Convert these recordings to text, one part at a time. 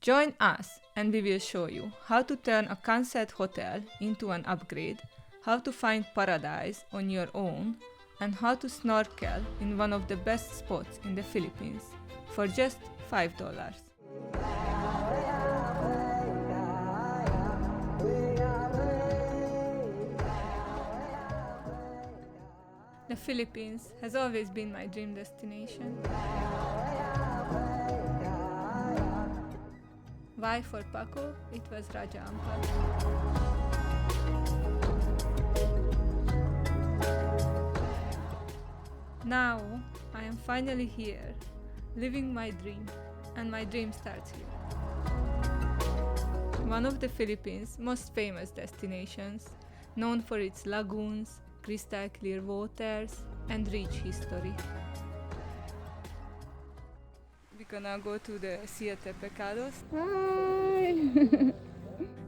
Join us and we will show you how to turn a cancelled hotel into an upgrade, how to find paradise on your own, and how to snorkel in one of the best spots in the Philippines for just $5. The Philippines has always been my dream destination. Why for Paco? It was Raja Ampat. Now I am finally here, living my dream, and my dream starts here. One of the Philippines' most famous destinations, known for its lagoons, crystal clear waters, and rich history. We're gonna go to the Siete Pecados. Hi!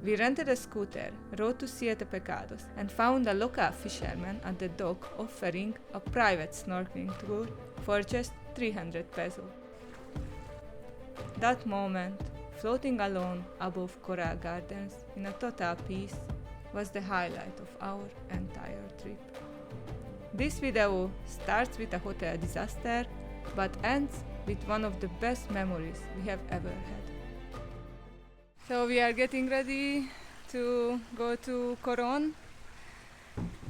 We rented a scooter, rode to Siete Pecados, and found a local fisherman at the dock offering a private snorkeling tour for just 300 pesos. That moment, floating alone above coral gardens in a total peace, was the highlight of our entire trip. This video starts with a hotel disaster, but ends with one of the best memories we have ever had. So we are getting ready to go to Coron,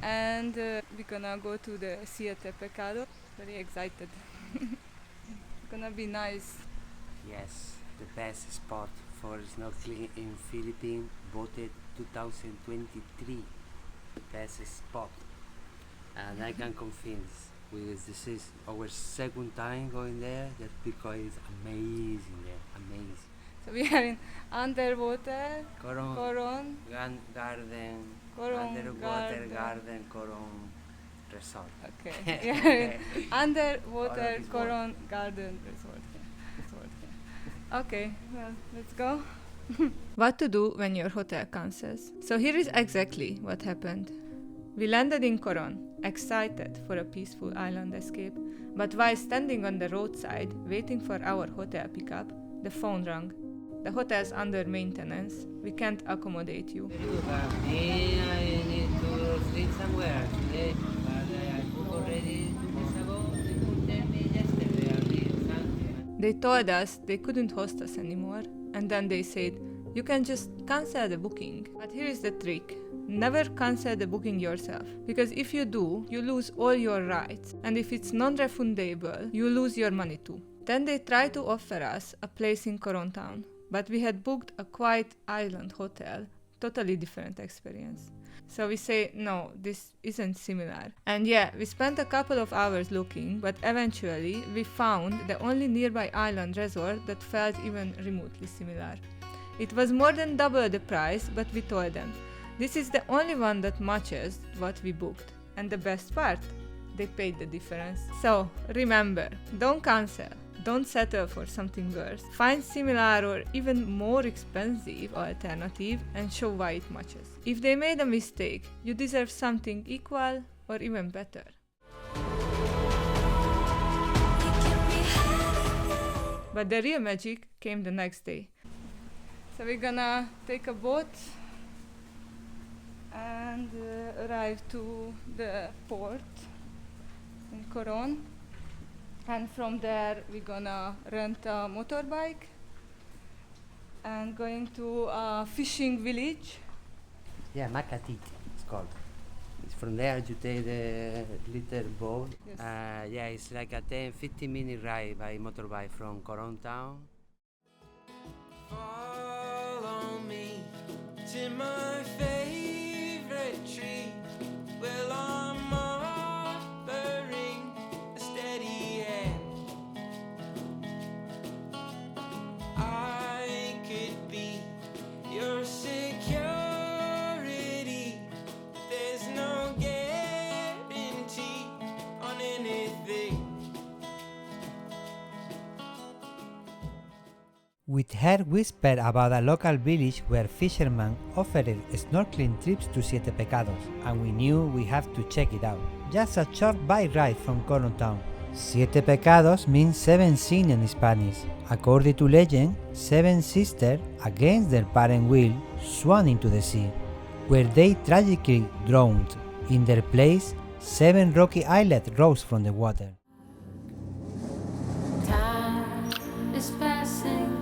and we're gonna go to the Siete Pecados. Very excited. It's gonna be nice. Yes, the best spot for snorkeling in Philippines, voted 2023 the best spot, and I can confess this is our second time going there, just because it's amazing there, amazing. So we are in underwater Coron Coron Garden, Coron underwater garden Coron Resort. Okay. We are in underwater Resort. Coron Garden Resort. Okay, well, let's go. What to do when your hotel cancels? So here is exactly what happened. We landed in Coron, excited for a peaceful island escape, but while standing on the roadside waiting for our hotel pickup, the phone rang. The hotel's under maintenance. We can't accommodate you. I need to sleep somewhere today, but I booked already 2 days ago. They could tell me yesterday I'll be something. They told us they couldn't host us anymore, and then they said, you can just cancel the booking. But here is the trick. Never cancel the booking yourself, because if you do, you lose all your rights, and if it's non-refundable, you lose your money too. Then they tried to offer us a place in Coron Town, but we had booked a quiet island hotel, totally different experience. So we say, no, this isn't similar. And yeah, we spent a couple of hours looking, but eventually we found the only nearby island resort that felt even remotely similar. It was more than double the price, but we told them, this is the only one that matches what we booked. And the best part, they paid the difference. So remember, don't cancel. Don't settle for something worse. Find similar or even more expensive alternative and show why it matches. If they made a mistake, you deserve something equal or even better. But the real magic came the next day. So we're gonna take a boat and arrive to the port in Coron. And from there we're gonna rent a motorbike and going to a fishing village. Yeah, Makati it's called. It's from there you take the little boat. Yes. Yeah, it's like a 10-15 minute ride by motorbike from Coron Town. Follow me to my favorite tree. Well, I'm offering a steady hand. I could be your security. There's no guarantee on anything. With her whispered about a local village where fishermen offered snorkeling trips to Siete Pecados, and we knew we have to check it out. Just a short bike ride from Coron Town, Siete pecados means seven sins in Spanish. According to legend, seven sisters, against their parent will, swam into the sea, where they tragically drowned. In their place, seven rocky islets rose from the water. Time is passing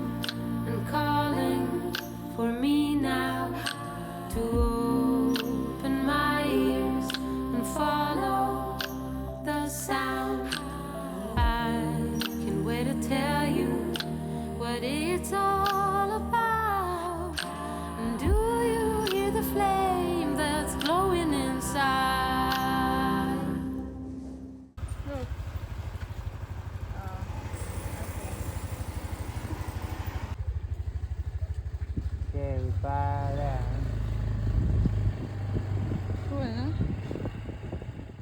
and calling for me now to open my ears and follow the sound. I can wait to tell you what it's all about. And do you hear the flame that's glowing inside?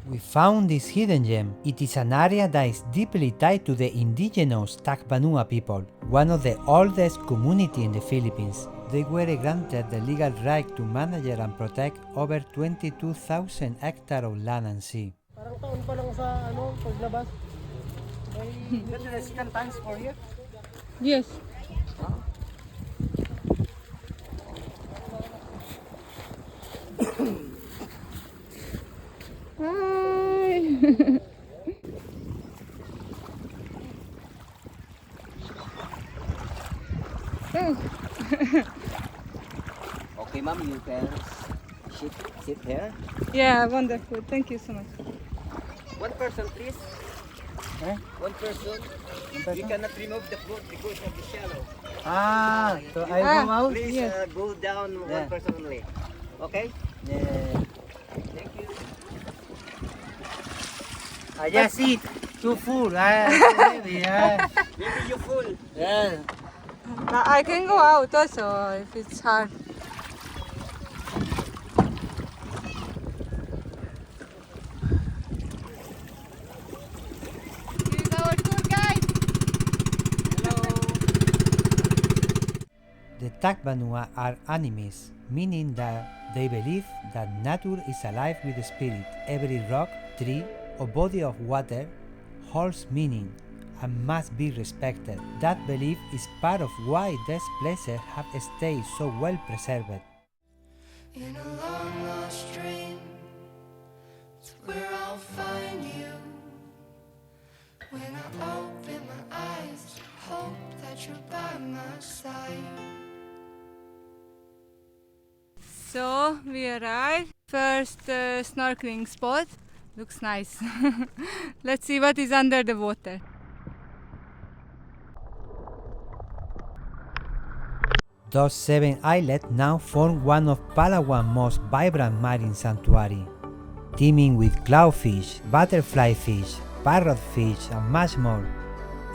We found this hidden gem. It is an area that is deeply tied to the indigenous Tacbanua people, one of the oldest community in the Philippines. They were granted the legal right to manage and protect over 22,000 hectares of land and sea. Parang taon pa lang sa paglabas. That's the second times for you. Yes. Hi. Okay, ma'am, you can sit here. Yeah, wonderful. Thank you so much. One person, please. Eh? One person. You cannot remove the foot because of the shallow. Ah, so I Ah. go out? Please Yes. go down Yeah. one person only. Okay? Yeah. Thank you. I just eat too full. Heavy, Maybe you full. yeah. But I can go out also if it's hard. Here's our tour guide. The Tacbanua are animists, meaning that they believe that nature is alive with spirit. Every rock, tree, or body of water holds meaning and must be respected. That belief is part of why these places have stayed so well preserved. In a long lost dream, it's where I'll find you. When I open my eyes, hope that you're by my side. So we arrived. First snorkeling spot. Looks nice. Let's see what is under the water. Those seven islets now form one of Palawan's most vibrant marine sanctuary, teeming with clownfish, butterfly fish, parrotfish, and much more.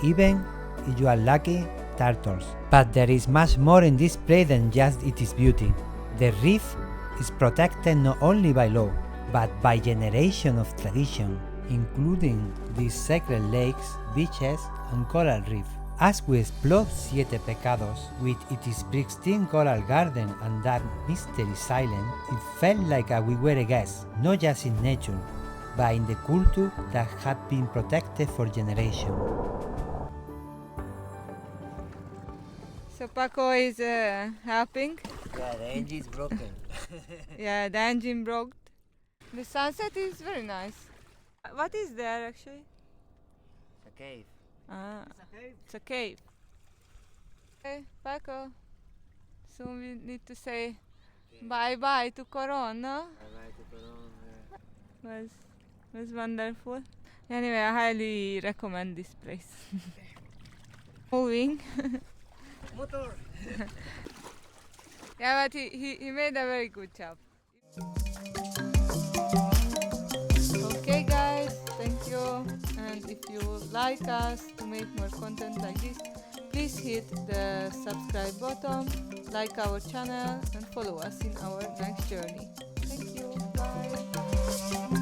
Even, if you are lucky, turtles. But there is much more in this place than just its beauty. The reef is protected not only by law, but by generations of tradition, including these sacred lakes, beaches, and coral reef. As we explored Siete Pecados with its pristine coral garden and dark mystery silent, it felt like we were a guest, not just in nature, but in the culture that had been protected for generations. So Paco is helping. Yeah, the engine is broken. Yeah, the engine broke. The sunset is very nice. What is there actually? It's a cave. Ah, it's a cave. Okay, Paco. Soon we need to say bye-bye to Corona. Was wonderful. Anyway, I highly recommend this place. Moving. Motor. Yeah, but he made a very good job. Okay guys, thank you. And if you like us to make more content like this, please hit the subscribe button, like our channel and follow us in our next journey. Thank you. Bye.